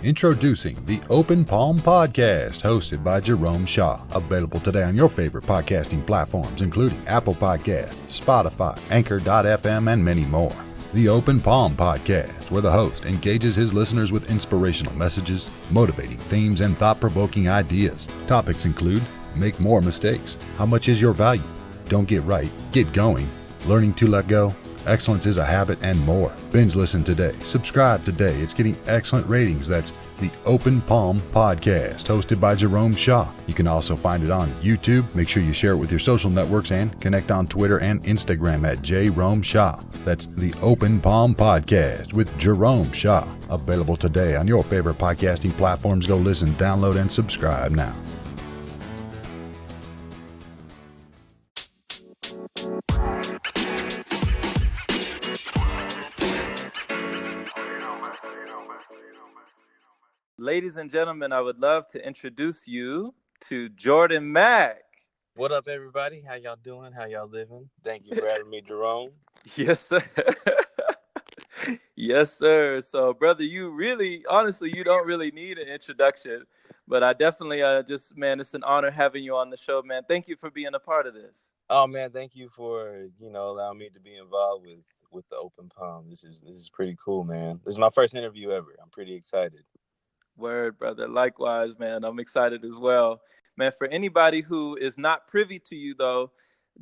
Introducing the Open Palm Podcast, hosted by Jerome Shaw. Available today on your favorite podcasting platforms, including Apple Podcasts, Spotify, Anchor.fm, and many more. The Open Palm Podcast, where the host engages his listeners with inspirational messages, motivating themes, and thought-provoking ideas. Topics include: make more mistakes, how much is your value, don't get right, get going, learning to let go, excellence is a habit, and more. Binge listen today. Subscribe today. It's getting excellent ratings. That's the Open Palm Podcast, hosted by Jerome Shaw. You can also find it on YouTube. Make sure you share it with your social networks and connect on Twitter and Instagram at Jerome Shaw. That's the Open Palm Podcast with Jerome Shaw. Available today on your favorite podcasting platforms. Go listen, download, and subscribe now. Ladies and gentlemen, I would love to introduce you to Jordan Mack. What up, everybody? How y'all doing? How y'all living? Thank you for having me, Jerome. Yes, sir. Yes, sir. So, brother, you really, honestly, you don't really need an introduction, but I definitely man, it's an honor having you on the show, man. Thank you for being a part of this. Oh, man, thank you for, allowing me to be involved with the Open Palm. This is pretty cool, man. This is my first interview ever. I'm pretty excited. Word, brother. Likewise, man. I'm excited as well. Man, for anybody who is not privy to you, though,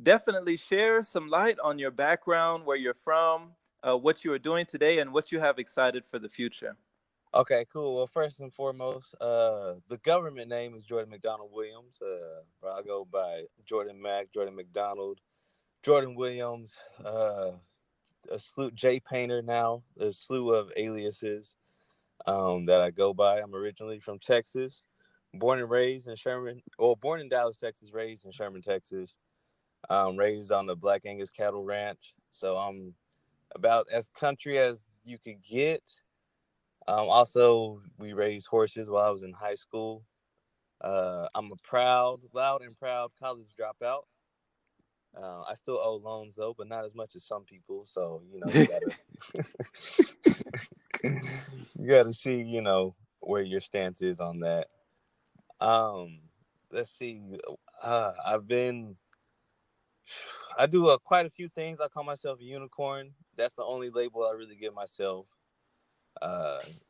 definitely share some light on your background, where you're from, what you are doing today, and what you have excited for the future. Okay, cool. Well, first and foremost, the government name is Jordan McDonald Williams. I go by Jordan Mack, Jordan McDonald, Jordan Williams, a slew J Painter now. There's a slew of aliases that I go by. I'm originally from Texas, born and raised in Sherman, born in Dallas, Texas, raised in Sherman, Texas, raised on the Black Angus cattle ranch. So I'm about as country as you could get. Also, we raised horses while I was in high school. I'm a loud and proud college dropout. I still owe loans though, but not as much as some people. So, you gotta you gotta see, where your stance is on that. Let's see. I do quite a few things. I call myself a unicorn. That's the only label I really give myself.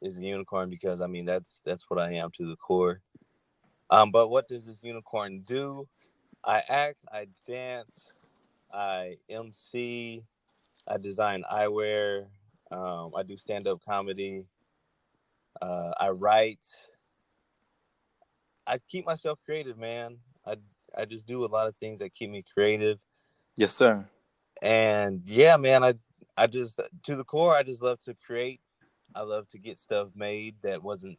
Is a unicorn because that's what I am to the core. But what does this unicorn do? I act, I dance, I MC, I design eyewear, I do stand-up comedy, I write. I keep myself creative, man. I just do a lot of things that keep me creative. Yes, sir. And yeah, man, I just, to the core, I just love to create. I love to get stuff made that wasn't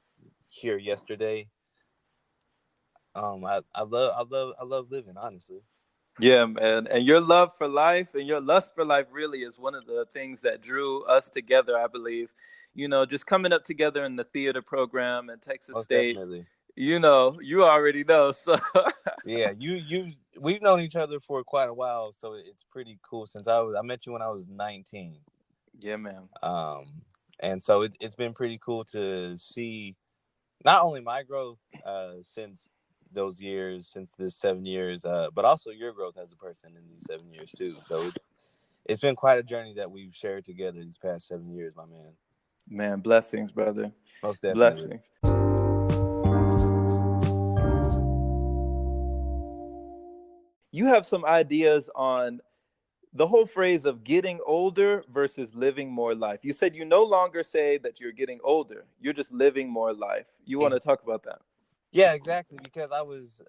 here yesterday. I love living, honestly. Yeah, man. And your love for life and your lust for life really is one of the things that drew us together, I believe. Just coming up together in the theater program at Texas Most State. Definitely. You already know. So yeah, we've known each other for quite a while, so it's pretty cool since I met you when I was 19. Yeah, man. And so it's been pretty cool to see not only my growth since those years, since this 7 years, but also your growth as a person in these 7 years too. So it's been quite a journey that we've shared together these past 7 years, my man. Man, blessings, brother. Most definitely. Blessings. You have some ideas on the whole phrase of getting older versus living more life. You said you no longer say that you're getting older. You're just living more life. You want to talk about that? Yeah, exactly. Because I was,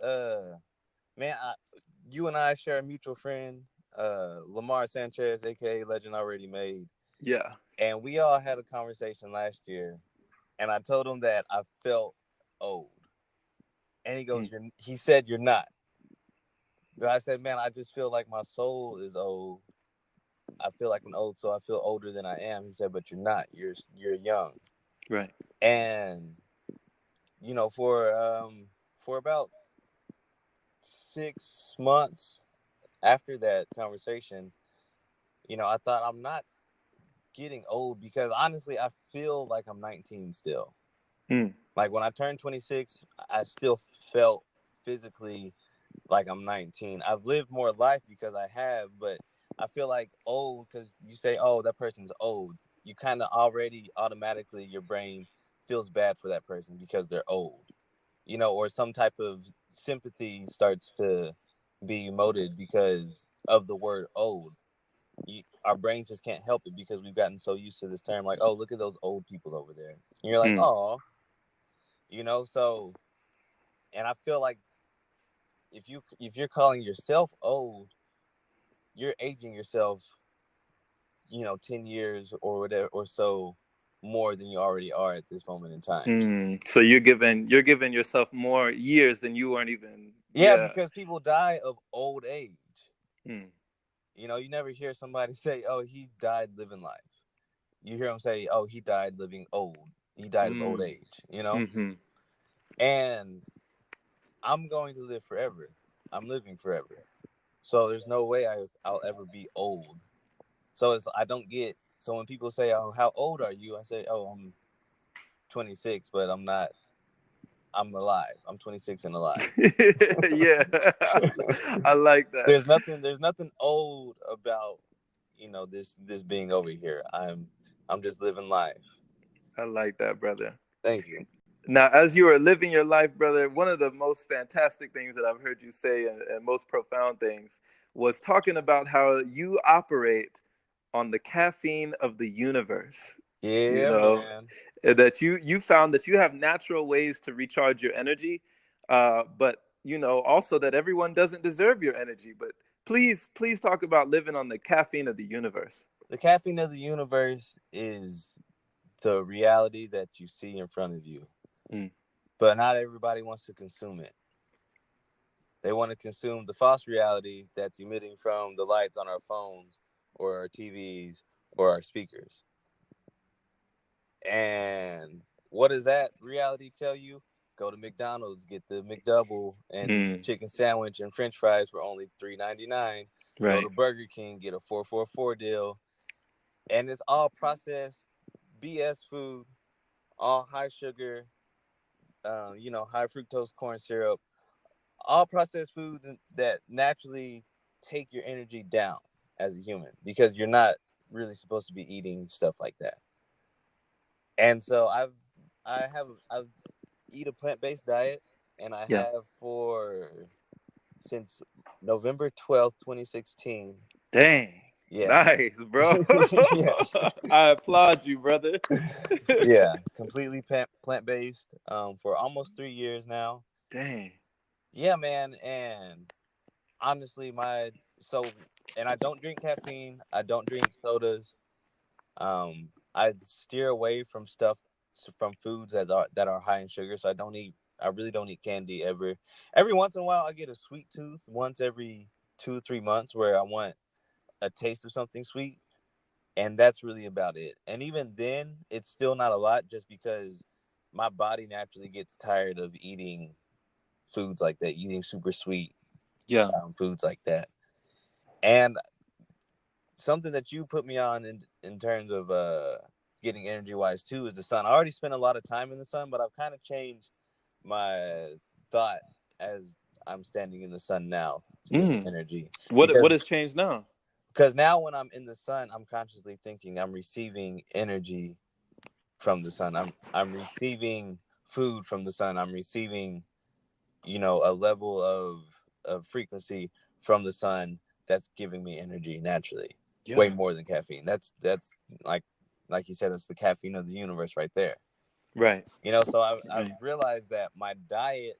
you and I share a mutual friend, Lamar Sanchez, a.k.a. Legend Already Made. Yeah. And we all had a conversation last year. And I told him that I felt old. And he goes, he said, you're not. But I said, man, I just feel like my soul is old. I feel like an old, so I feel older than I am. He said, but you're not. You're young. Right. And, for about 6 months after that conversation, I thought I'm not getting old because honestly, I feel like I'm 19 still. Mm. Like when I turned 26, I still felt physically like I'm 19. I've lived more life because I have, but I feel like old because you say, oh, that person's old. You kind of already automatically, your brain feels bad for that person because they're old, or some type of sympathy starts to be emoted because of the word old. Our brains just can't help it because we've gotten so used to this term, like, oh, look at those old people over there. And you're like, Mm. oh, so, and I feel like if you're calling yourself old, you're aging yourself, 10 years or whatever or so more than you already are at this moment in time. Mm. So you're giving yourself more years than you weren't even. Yeah, Yeah. because people die of old age. Mm. You never hear somebody say, oh, he died living life. You hear them say, oh, he died living old. He died of old Mm. age. Mm-hmm. And I'm going to live forever. I'm living forever. So there's no way I'll ever be old. So I don't get. So when people say, oh, how old are you? I say, oh, I'm 26, but I'm not. I'm alive. I'm 26 and alive. Yeah. I like that. There's nothing old about this being over here. I'm just living life. I like that, brother. Thank you. Now, as you are living your life, brother, one of the most fantastic things that I've heard you say, and most profound things, was talking about how you operate on the caffeine of the universe. You Yeah, know, man. that you found that you have natural ways to recharge your energy, but also that everyone doesn't deserve your energy. But please talk about living on the caffeine of the universe. The caffeine of the universe is the reality that you see in front of you, Mm. but not everybody wants to consume it. They want to consume the false reality that's emitting from the lights on our phones or our TVs or our speakers. And what does that reality tell you? Go to McDonald's, get the McDouble and Mm. chicken sandwich and French fries for only $3.99. Go Right. to Burger King, get a 4-for-4 deal, and it's all processed BS food, all high sugar, high fructose corn syrup, all processed foods that naturally take your energy down as a human because you're not really supposed to be eating stuff like that. And so I eat a plant-based diet, and I Yeah. have for since November 12th, 2016. Dang. Yeah. Nice, bro. Yeah. I applaud you, brother. Yeah, completely plant-based for almost 3 years now. Dang. Yeah, man. And honestly, and I don't drink caffeine. I don't drink sodas. I steer away from from foods that are high in sugar. So I really don't eat candy ever. Every once in a while, I get a sweet tooth once every 2 3 months where I want a taste of something sweet, and that's really about it. And even then, it's still not a lot, just because my body naturally gets tired of eating foods like that, eating super sweet Yeah. foods like that. And something that you put me on in terms of getting energy wise too is the sun. I already spent a lot of time in the sun, but I've kind of changed my thought as I'm standing in the sun now to get Mm. energy, What has changed now? because now when I'm in the sun, I'm consciously thinking I'm receiving energy from the sun. I'm receiving food from the sun. I'm receiving a level of frequency from the sun that's giving me energy naturally, way Yeah. more than caffeine. That's like you said, it's the caffeine of the universe right there. Right. So I've Right. realized that my diet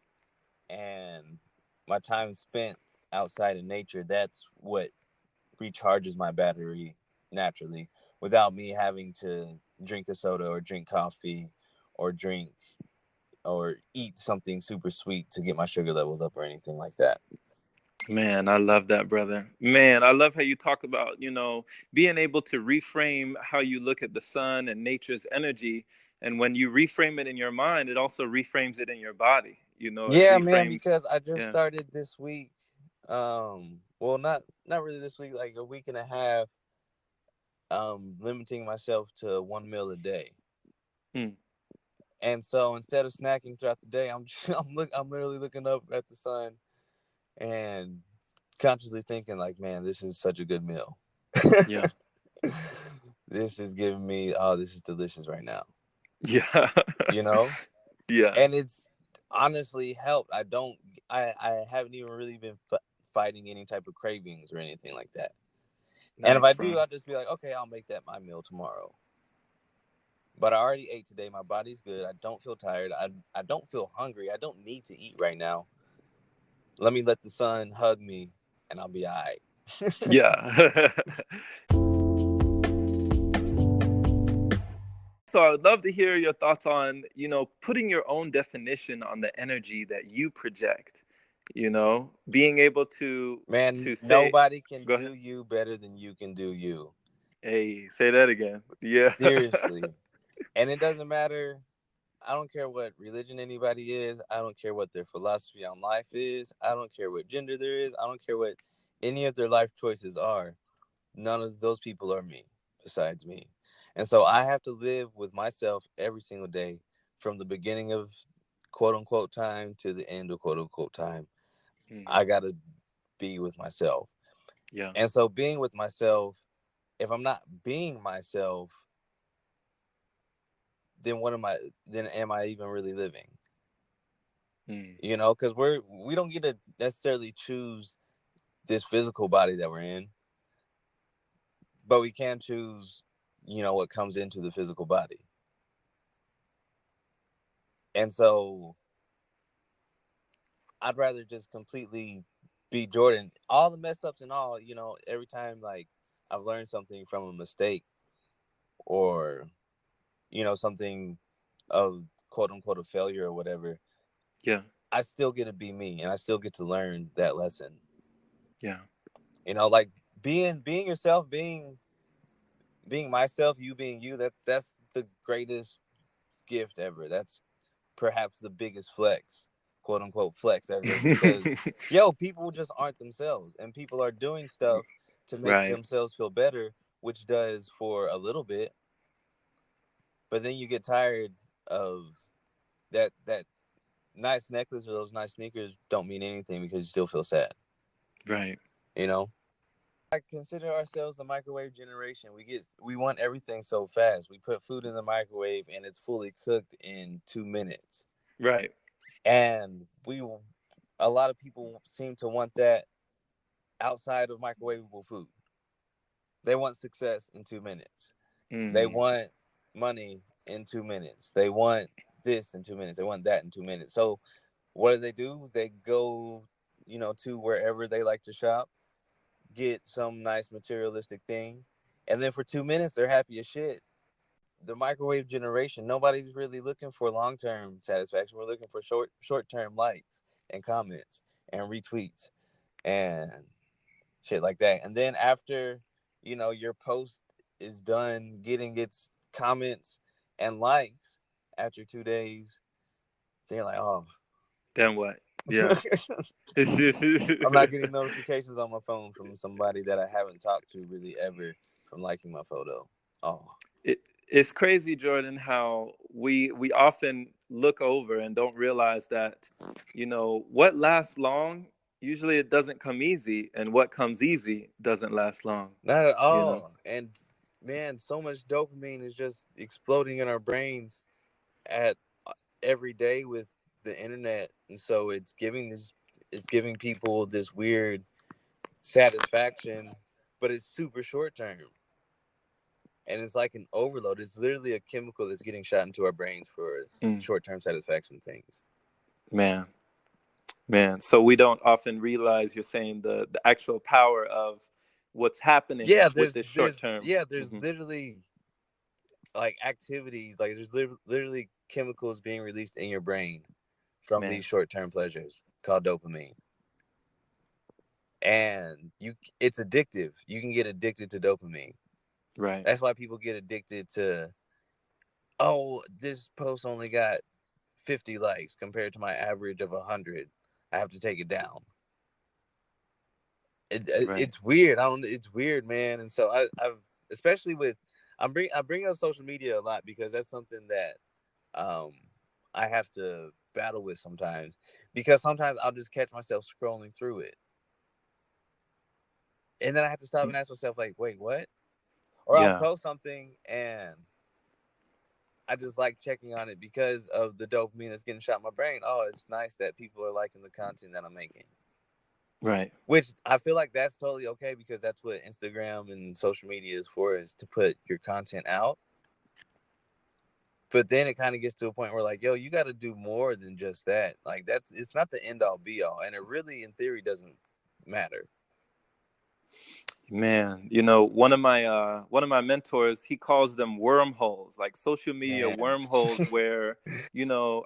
and my time spent outside in nature, that's what recharges my battery naturally, without me having to drink a soda or drink coffee or drink or eat something super sweet to get my sugar levels up or anything like that. Man, I love that, brother. Man, I love how you talk about, being able to reframe how you look at the sun and nature's energy. And when you reframe it in your mind, it also reframes it in your body. It Yeah, man, reframes. because I just Yeah. started this week. Well, not really this week, like a week and a half. Limiting myself to one meal a day. Mm. And so instead of snacking throughout the day, I'm literally looking up at the sun and consciously thinking like, man, this is such a good meal. Yeah. This is giving me, oh, this is delicious right now. Yeah. You know? Yeah. And it's honestly helped. I haven't even really been fighting any type of cravings or anything like that. And if Nice, I bro. do, I'll just be like, okay, I'll make that my meal tomorrow. But I already ate today. My body's good. I don't feel tired. I don't feel hungry. I don't need to eat right now. Let me let the sun hug me and I'll be all right. Yeah. So I would love to hear your thoughts on, putting your own definition on the energy that you project, being able to Man, say, nobody can go do ahead. you better than you can do you. Hey, say that again. Yeah. Seriously. And it doesn't matter. I don't care what religion anybody is. I don't care what their philosophy on life is. I don't care what gender there is. I don't care what any of their life choices are. None of those people are me besides me. And so I have to live with myself every single day from the beginning of quote unquote time to the end of quote unquote time. I got to be with myself. Yeah. And so being with myself, if I'm not being myself, then am I even really living? Because we don't get to necessarily choose this physical body that we're in, but we can choose, what comes into the physical body. And so I'd rather just completely be Jordan. All the mess ups and all, every time like I've learned something from a mistake or, something of quote unquote a failure or whatever. Yeah. I still get to be me and I still get to learn that lesson. Yeah. Like being yourself, being myself, you being you, that's the greatest gift ever. That's perhaps the biggest flex, quote unquote flex ever, because people just aren't themselves and people are doing stuff to make Right. themselves feel better, which does for a little bit, but then you get tired of that nice necklace or those nice sneakers don't mean anything because you still feel sad. Right. I consider ourselves the microwave generation. We want everything so fast. We put food in the microwave and it's fully cooked in 2 minutes. Right. And a lot of people seem to want that outside of microwavable food. They want success in 2 minutes. They want money in 2 minutes. They want this in 2 minutes. They want that in 2 minutes. So what do? They go, to wherever they like to shop, get some nice materialistic thing, and then for 2 minutes they're happy as shit. The microwave generation, nobody's really looking for long-term satisfaction. We're looking for short-term likes and comments and retweets and shit like that. And then after, your post is done getting its comments and likes after 2 days, they're like, oh, Then what? Yeah. I'm not getting notifications on my phone from somebody that I haven't talked to really ever from liking my photo. Oh, it's crazy, Jordan, how we often look over and don't realize that, what lasts long, usually it doesn't come easy, and what comes easy doesn't last long. not at all. And man, so much dopamine is just exploding in our brains at every day with the internet, and so it's giving people this weird satisfaction, but it's super short term. And it's like an overload. It's literally a chemical that's getting shot into our brains for short-term satisfaction things. Man. So we don't often realize, you're saying, the actual power of what's happening with this short term. There's literally like activities, like there's literally chemicals being released in your brain from these short-term pleasures called dopamine. And it's addictive. You can get addicted to dopamine. Right. That's why people get addicted to, oh, this post only got 50 likes compared to my average of 100. I have to take it down. It's weird. It's weird, man. And so I've especially with I bring up social media a lot because that's something that I have to battle with sometimes, because sometimes I'll just catch myself scrolling through it. And then I have to stop and ask myself, like, wait, what? Or I'll Yeah. post something and I just like checking on it because of the dopamine that's getting shot in my brain. Oh, it's nice that people are liking the content that I'm making. Right. Which I feel like that's totally okay, because that's what Instagram and social media is for, is to put your content out. But then it kind of gets to a point where, like, yo, you got to do more than just that. Like, it's not the end all be all. And it really, in theory, doesn't matter. Man, one of my mentors, he calls them wormholes, like social media Man. wormholes, where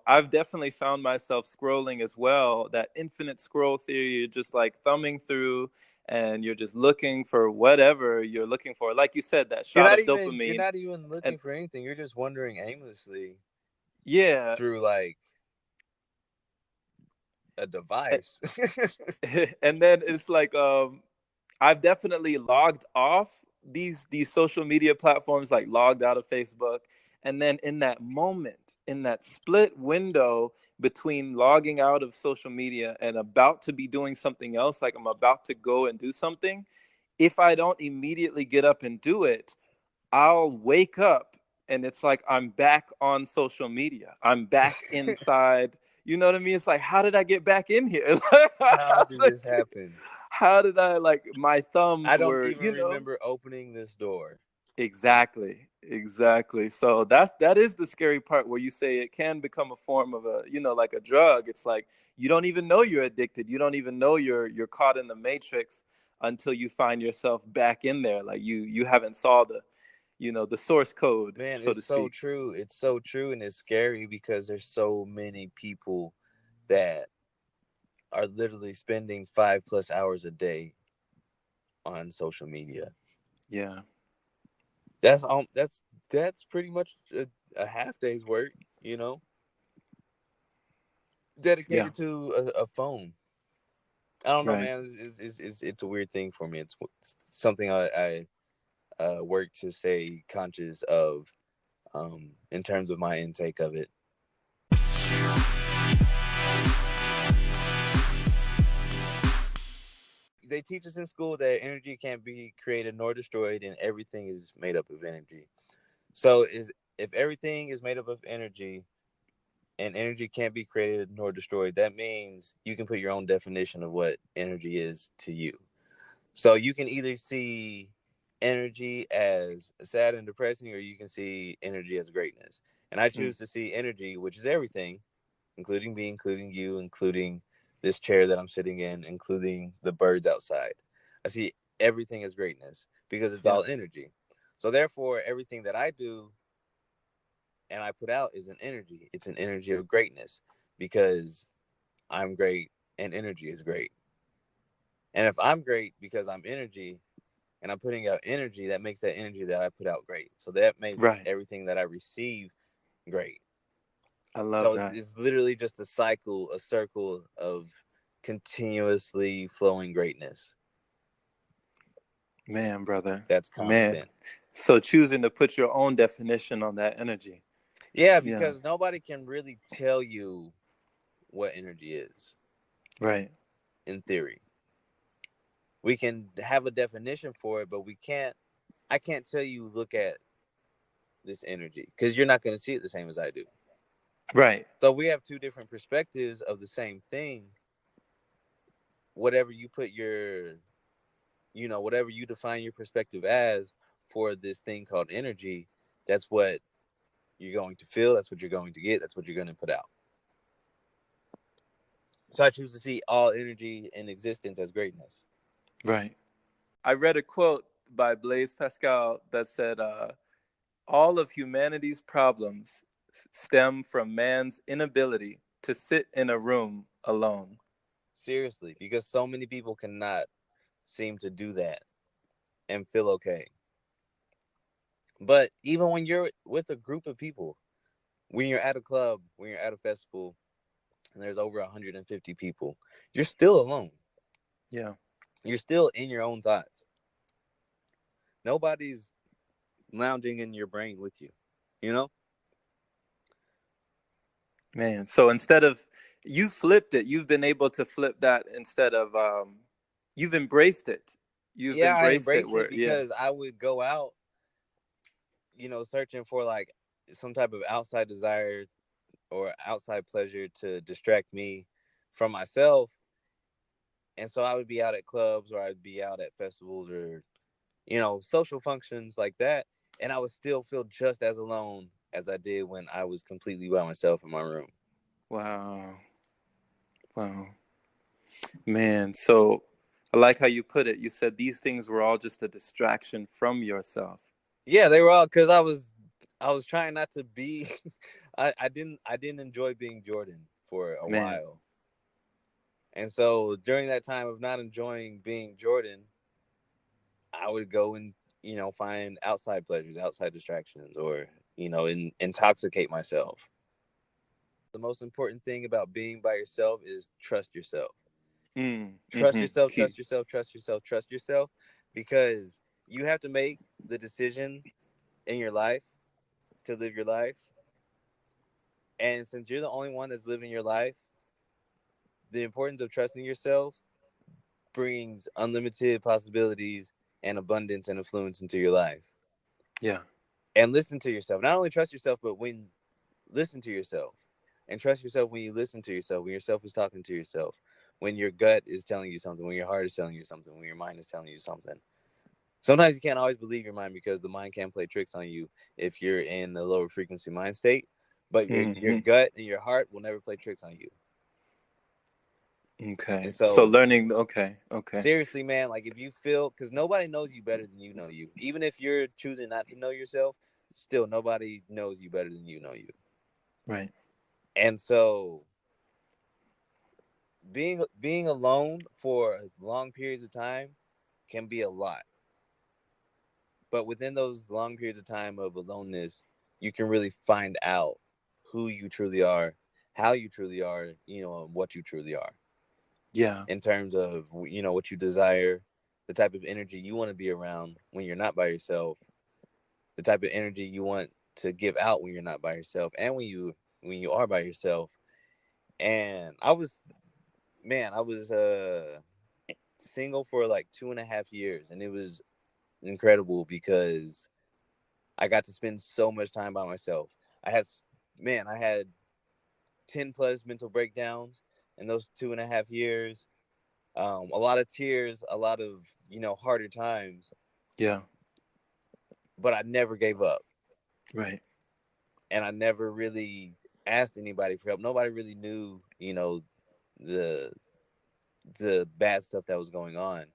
I've definitely found myself scrolling as well. That infinite scroll theory, you're just like thumbing through, and you're just looking for whatever you're looking for. Like you said, that You're shot not of even you're dopamine. not even looking And for anything. You're just wandering aimlessly yeah, through like a device. and then it's like I've definitely logged off these social media platforms, like logged out of Facebook. And then in that moment, in that split window between logging out of social media and about to be doing something else, like I'm about to go and do something, if I don't immediately get up and do it, I'll wake up and it's like I'm back on social media. I'm back inside. You know what I mean? It's like, how did I get back in here? How did this happen? How did I, like, my I thumbs don't were, even remember opening this door. Exactly. So that is the scary part, where you say it can become a form of like a drug. It's like you don't even know you're addicted. You don't even know you're caught in the matrix until you find yourself back in there. Like you haven't saw the source code, Man, so it's to so speak. true. It's so true, and it's scary because there's so many people that are literally spending 5+ hours a day on social media. Yeah. That's pretty much a half day's work, Yeah. dedicated to a phone. I don't know, Right. man. It's a weird thing for me. It's something I work to stay conscious of, in terms of my intake of it. They teach us in school that energy can't be created nor destroyed, and everything is made up of energy. So, if everything is made up of energy, and energy can't be created nor destroyed, that means you can put your own definition of what energy is to you. So you can either see energy as sad and depressing, or you can see energy as greatness. And I choose to see energy, which is everything, including me, including you, including this chair that I'm sitting in, including the birds outside. I see everything as greatness because it's Yeah. all energy. So therefore, everything that I do and I put out is an energy. It's an energy of greatness, because I'm great and energy is great. And if I'm great because I'm energy and I'm putting out energy, that makes that energy that I put out great. So that makes Right. everything that I receive great. I love So that. it's literally just a circle of continuously flowing greatness. Man, brother. That's Man. constant. So choosing to put your own definition on that energy. Yeah, Yeah. because nobody can really tell you what energy is, Right. in theory. We can have a definition for it, but I can't tell you, look at this energy, because you're not going to see it the same as I do. Right. So we have two different perspectives of the same thing. Whatever you put whatever you define your perspective as for this thing called energy, that's what you're going to feel. That's what you're going to get. That's what you're going to put out. So I choose to see all energy in existence as greatness. Right. I read a quote by Blaise Pascal that said, all of humanity's problems stem from man's inability to sit in a room alone. Seriously, because so many people cannot seem to do that and feel okay. But even when you're with a group of people, when you're at a club, when you're at a festival, and there's over 150 people, you're still alone. Yeah. You're still in your own thoughts. Nobody's lounging in your brain with you, you know? Man, so instead of you flipped it, you've been able to flip that instead of you've embraced it. You've Yeah, I embraced it embraced it where yeah. because I would go out, searching for like some type of outside desire or outside pleasure to distract me from myself. And so I would be out at clubs or I'd be out at festivals or, social functions like that. And I would still feel just as alone as I did when I was completely by myself in my room. Wow. Wow. Man, so I like how you put it. You said these things were all just a distraction from yourself. Yeah, they were all because I was trying not to be I didn't enjoy being Jordan for a Man. while. And so during that time of not enjoying being Jordan, I would go and, find outside pleasures, outside distractions, or, intoxicate myself. The most important thing about being by yourself is trust yourself. Trust Mm-hmm. yourself, Key. trust yourself, trust yourself, trust yourself, because you have to make the decision in your life to live your life. And since you're the only one that's living your life, the importance of trusting yourself brings unlimited possibilities and abundance and influence into your life. Yeah. And listen to yourself. Not only trust yourself, but listen to yourself. And trust yourself when you listen to yourself, when yourself is talking to yourself, when your gut is telling you something, when your heart is telling you something, when your mind is telling you something. Sometimes you can't always believe your mind because the mind can play tricks on you if you're in a lower frequency mind state. But your Mm-hmm. gut and your heart will never play tricks on you. Okay. And So so learning. Okay. Okay. seriously, man, like if you feel, because nobody knows you better than you know you. Even if you're choosing not to know yourself, still nobody knows you better than you know you. Right. And so being alone for long periods of time can be a lot. But within those long periods of time of aloneness, you can really find out who you truly are, how you truly are, and what you truly are Yeah. in terms of, what you desire, the type of energy you want to be around when you're not by yourself, the type of energy you want to give out when you're not by yourself, and when you are by yourself. And I was single for like 2.5 years, and it was incredible because I got to spend so much time by myself. I had 10 plus mental breakdowns in those 2.5 years. A lot of tears, a lot of, harder times, Yeah. but I never gave up. Right. And I never really asked anybody for help. Nobody really knew, the the bad stuff that was going on.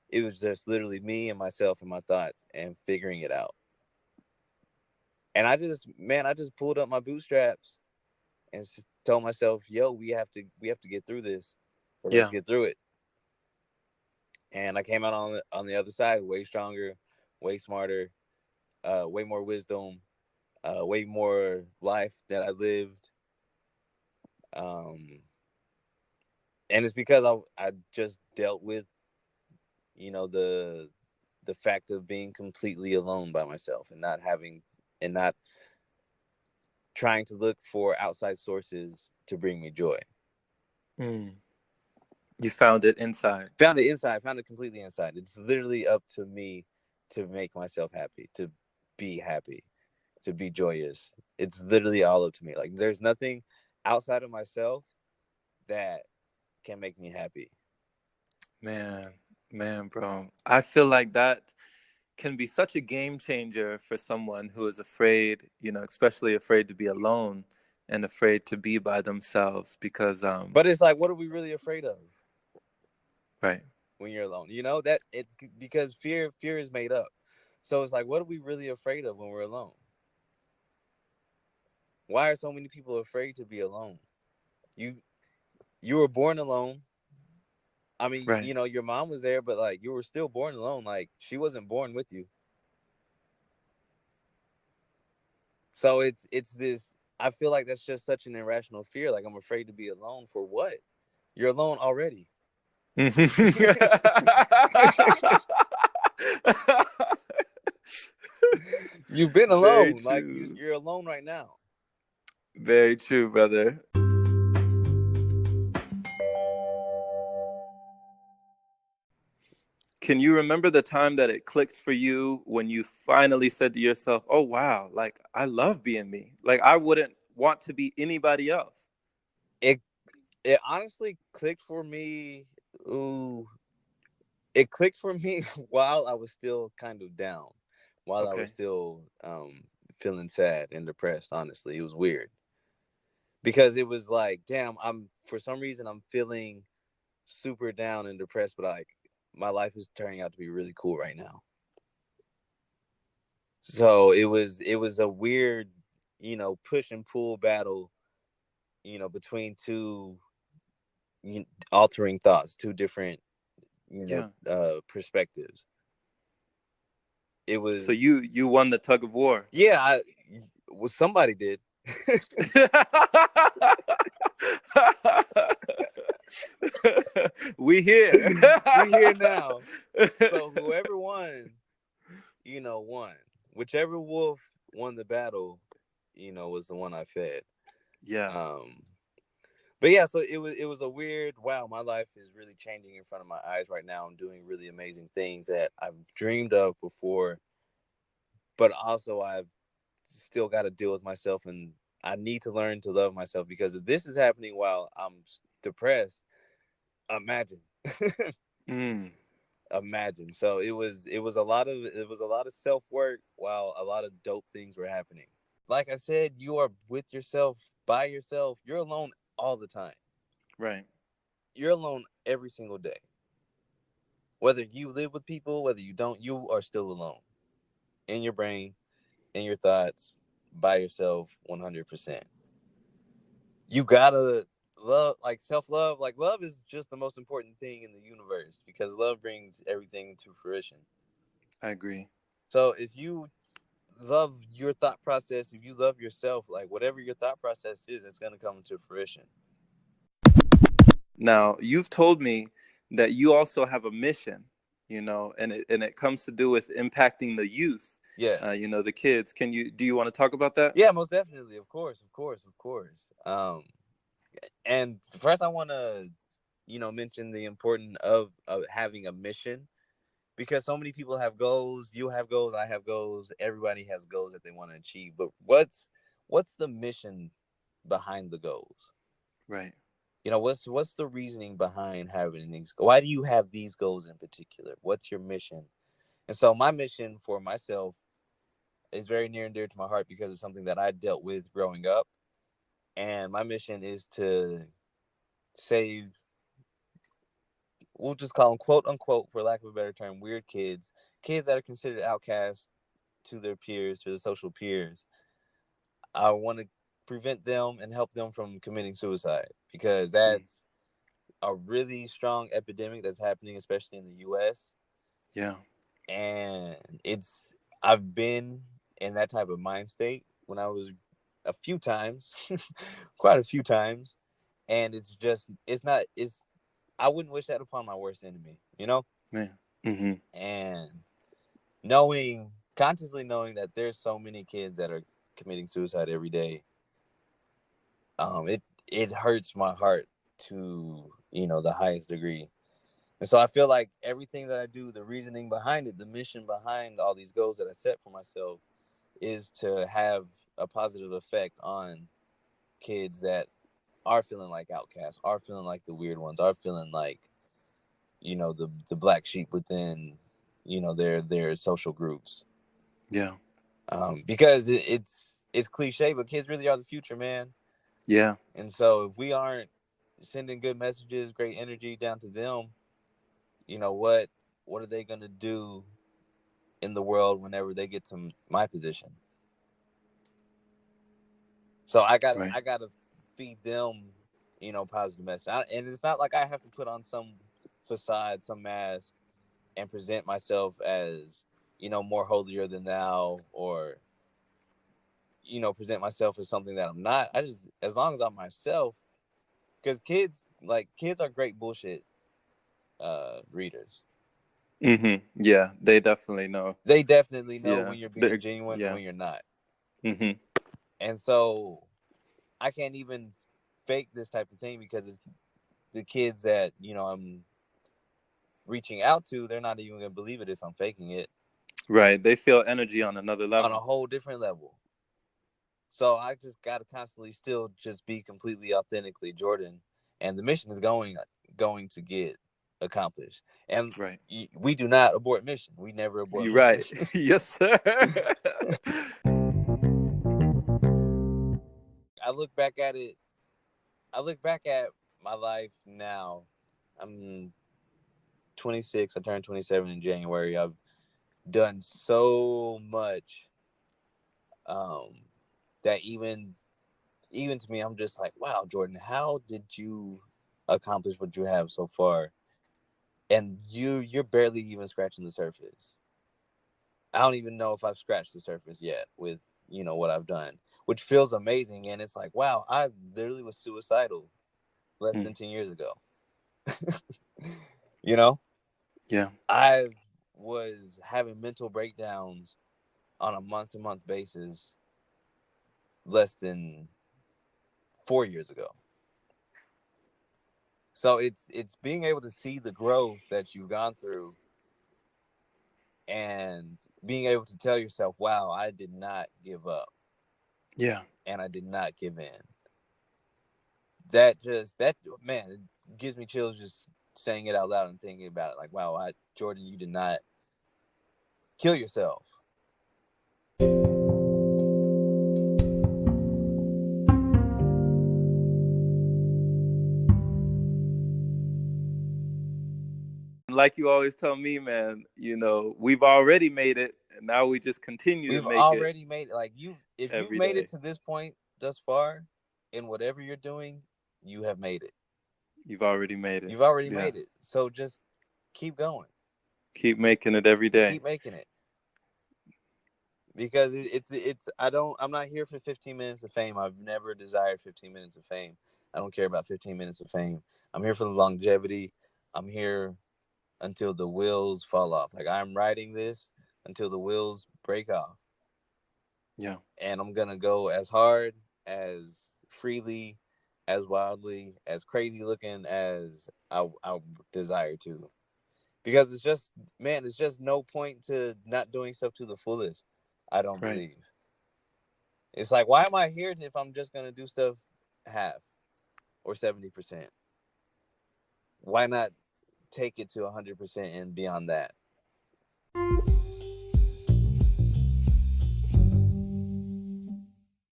It was just literally me and myself and my thoughts and figuring it out. And I just pulled up my bootstraps and told myself, "Yo, we have to get through this. So let's Yeah. get through it." And I came out on the other side way stronger, way smarter, way more wisdom, way more life that I lived. Um, and it's because I just dealt with, the fact of being completely alone by myself and not trying to look for outside sources to bring me joy. Mm. You found it inside. Found it inside, found it completely inside. It's literally up to me to make myself happy, happy, to be joyous. It's literally all up to me. Like there's nothing outside of myself that can make me happy. Man, man, bro. I feel like that can be such a game changer for someone who is afraid, especially afraid to be alone and afraid to be by themselves because But it's like, what are we really afraid of right. when you're alone? That it because fear is made up. So it's like, what are we really afraid of when we're alone? Why are so many people afraid to be alone? You you were born alone. I mean, Right. your mom was there, but like you were still born alone. Like she wasn't born with you. So it's this. I feel like that's just such an irrational fear. Like I'm afraid to be alone for what? You're alone already. You've been Very alone. Like true. you're alone right now. Very true, brother. Can you remember the time that it clicked for you when you finally said to yourself, "Oh wow, like I love being me. Like I wouldn't want to be anybody else." It it honestly clicked for me. Ooh, it clicked for me while I was still kind of down, while I was Okay. still feeling sad and depressed. Honestly, it was weird because it was like, damn, I'm for some reason I'm feeling super down and depressed, but like my life is turning out to be really cool right now. So it was a weird, push and pull battle, between two altering thoughts, two different, Yeah. perspectives. It So was, you won the tug of war. yeah, well, somebody did. We here. We here now. So whoever won, won. Whichever wolf won the battle, was the one I fed. Yeah, Um, but yeah, so it was a weird. Wow, my life is really changing in front of my eyes right now. I'm doing really amazing things that I've dreamed of before, but also I've still got to deal with myself, and I need to learn to love myself because if this is happening while I'm depressed, imagine. mm, Imagine. So it was a lot of self-work while a lot of dope things were happening. Like I said, you are with yourself, by yourself. You're alone all the time. right. You're alone every single day. Whether you live with people, whether you don't, you are still alone in your brain, in your thoughts, by yourself 100%. You gotta love, like self-love. Like love is just the most important thing in the universe because love brings everything to fruition. I agree. So if you love your thought process, if you love yourself, like whatever your thought process is, it's gonna come into fruition. Now, you've told me that you also have a mission, and it comes to do with impacting the youth, Yeah. the kids. Do you want to talk about that? Yeah, most definitely. Of course, of course, of course. And first I wanna, mention the importance of having a mission because so many people have goals. You have goals, I have goals, everybody has goals that they want to achieve. But what's the mission behind the goals? Right. What's the reasoning behind having these? Why do you have these goals in particular? What's your mission? And so my mission for myself is very near and dear to my heart because it's something that I dealt with growing up. And my mission is to save, we'll just call them quote unquote, for lack of a better term, weird kids, kids that are considered outcasts to their peers, to the social peers. I want to prevent them and help them from committing suicide because Mm, that's a really strong epidemic that's happening, especially in the US. yeah. And I've been in that type of mind state when I was a few times, quite a few times. And I wouldn't wish that upon my worst enemy. Man. Hmm. And consciously knowing that there's so many kids that are committing suicide every day, it hurts my heart to, the highest degree. And so I feel like everything that I do, the reasoning behind it, the mission behind all these goals that I set for myself is to have a positive effect on kids that are feeling like outcasts, are feeling like the weird ones, are feeling like, the black sheep within, their social groups. Yeah. Because it's cliche, but kids really are the future, man. Yeah. And so if we aren't sending good messages, great energy down to them, what are they gonna do in the world whenever they get to my position? So I gotta Right. I gotta feed them, positive message. And it's not like I have to put on some facade, some mask, and present myself as, more holier than thou, or present myself as something that I'm not. I just, as long as I'm myself, because kids are great bullshit readers. Hmm. Yeah. They definitely know. They definitely know Yeah. when you're being They're, genuine and yeah. when you're not. Hmm. And so I can't even fake this type of thing because it's the kids that, I'm reaching out to, they're not even going to believe it if I'm faking it. Right. They feel energy on another level. On a whole different level. So I just got to constantly still just be completely authentically Jordan. And the mission is going to get accomplished. And we do not abort mission. We never abort You're mission. right. Yes, sir. I look back at it. I look back at my life now. I'm 26. I turned 27 in January. I've done so much that even to me, I'm just like, wow, Jordan, how did you accomplish what you have so far? And you're barely even scratching the surface. I don't even know if I've scratched the surface yet with, what I've done, which feels amazing. And it's like, wow, I literally was suicidal less than 10 years ago. Yeah. I was having mental breakdowns on a month-to-month basis less than 4 years ago. So it's being able to see the growth that you've gone through and being able to tell yourself, wow, I did not give up. Yeah. And I did not give in. That man, it gives me chills just saying it out loud and thinking about it. Like, wow, Jordan, you did not kill yourself. Like you always tell me, man, we've already made it, and now we just continue to make it. We've already made it. Like, if you've made day. it to this point thus far in whatever you're doing, you have made it. You've already made it. You've already made it. So just keep going. Keep making it every day. Keep making it. Because I'm not here for 15 minutes of fame. I've never desired 15 minutes of fame. I don't care about 15 minutes of fame. I'm here for the longevity. I'm here until the wheels fall off. Like, I'm riding this until the wheels break off. Yeah. And I'm going to go as hard, as freely, as wildly, as crazy looking as I desire to. Because it's just no point to not doing stuff to the fullest. I don't believe. It's like, why am I here if I'm just going to do stuff half or 70%? Why not take it to 100% and beyond that?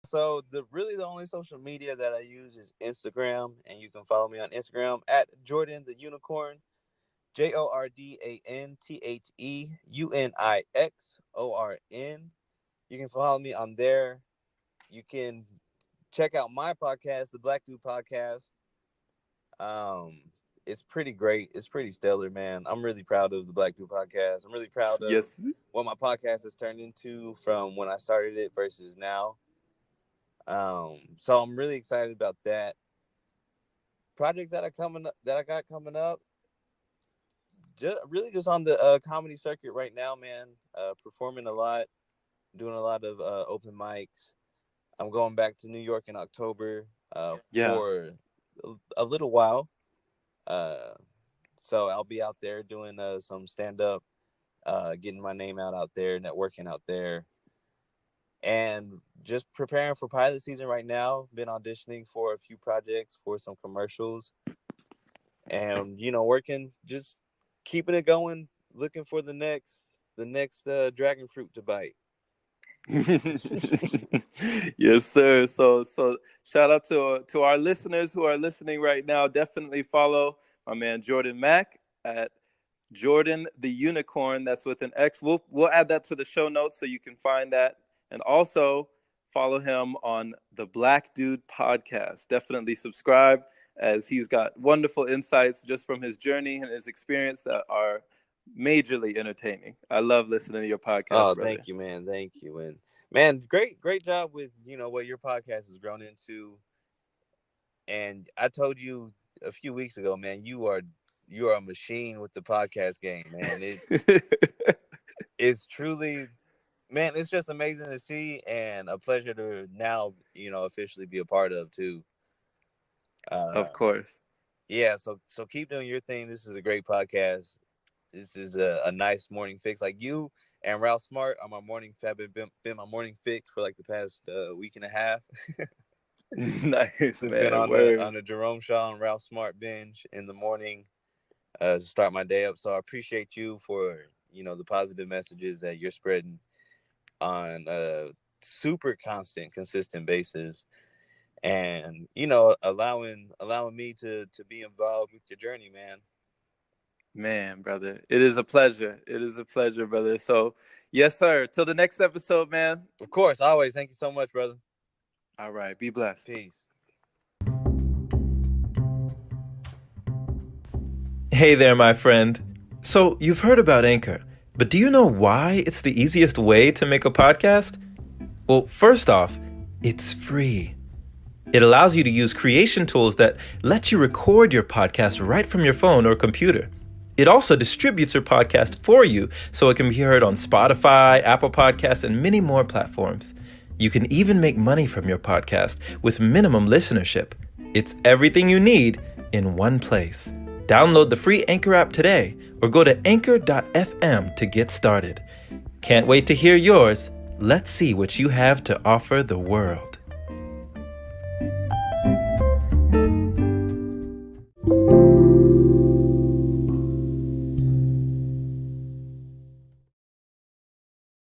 So the only social media that I use is Instagram, and you can follow me on Instagram at Jordan the Unicorn, JordanTheUnixOrn. You can follow me on there. You can check out my podcast, the Black Dude Podcast. It's pretty great. It's pretty stellar, man. I'm really proud of the Black Dude Podcast. I'm really proud of what my podcast has turned into from when I started it versus now. So I'm really excited about that. Projects that I got coming up. Just on the comedy circuit right now, man. Performing a lot, doing a lot of open mics. I'm going back to New York in October for a little while. So I'll be out there doing some stand-up, getting my name out there, networking out there, and just preparing for pilot season right now. Been auditioning for a few projects for some commercials, and working, just keeping it going, looking for the next dragon fruit to bite. Yes, sir. So shout out to our listeners who are listening right now. Definitely follow my man Jordan Mack at Jordan the Unicorn. That's with an X. We'll add that to the show notes so you can find that, and also follow him on the Black Dude Podcast. Definitely subscribe, as he's got wonderful insights just from his journey and his experience that are majorly entertaining. I love listening to your podcast. Oh, brother. Thank you, man. Thank you. And man, great job with what your podcast has grown into. And I told you a few weeks ago, man, you are a machine with the podcast game, man. It's truly Man, it's just amazing to see and a pleasure to now, officially be a part of too. Uh, Of course. yeah, so keep doing your thing. This is a great podcast. This is a nice morning fix. Like you and Ralph Smart are my morning have been my morning fix for like the past week and a half. Nice, Just been man. on Word. the Jerome Shaw and Ralph Smart binge in the morning to start my day up. So I appreciate you for the positive messages that you're spreading on a super consistent basis, and allowing me to be involved with your journey, man. Man, brother, it is a pleasure. It is a pleasure, brother. So, yes, sir. Till the next episode, man. Of course, always. Thank you so much, brother. All right. Be blessed. Peace. Hey there, my friend. So, you've heard about Anchor, but do you know why it's the easiest way to make a podcast? Well, first off, it's free. It allows you to use creation tools that let you record your podcast right from your phone or computer. It also distributes your podcast for you so it can be heard on Spotify, Apple Podcasts, and many more platforms. You can even make money from your podcast with minimum listenership. It's everything you need in one place. Download the free Anchor app today or go to anchor.fm to get started. Can't wait to hear yours. Let's see what you have to offer the world.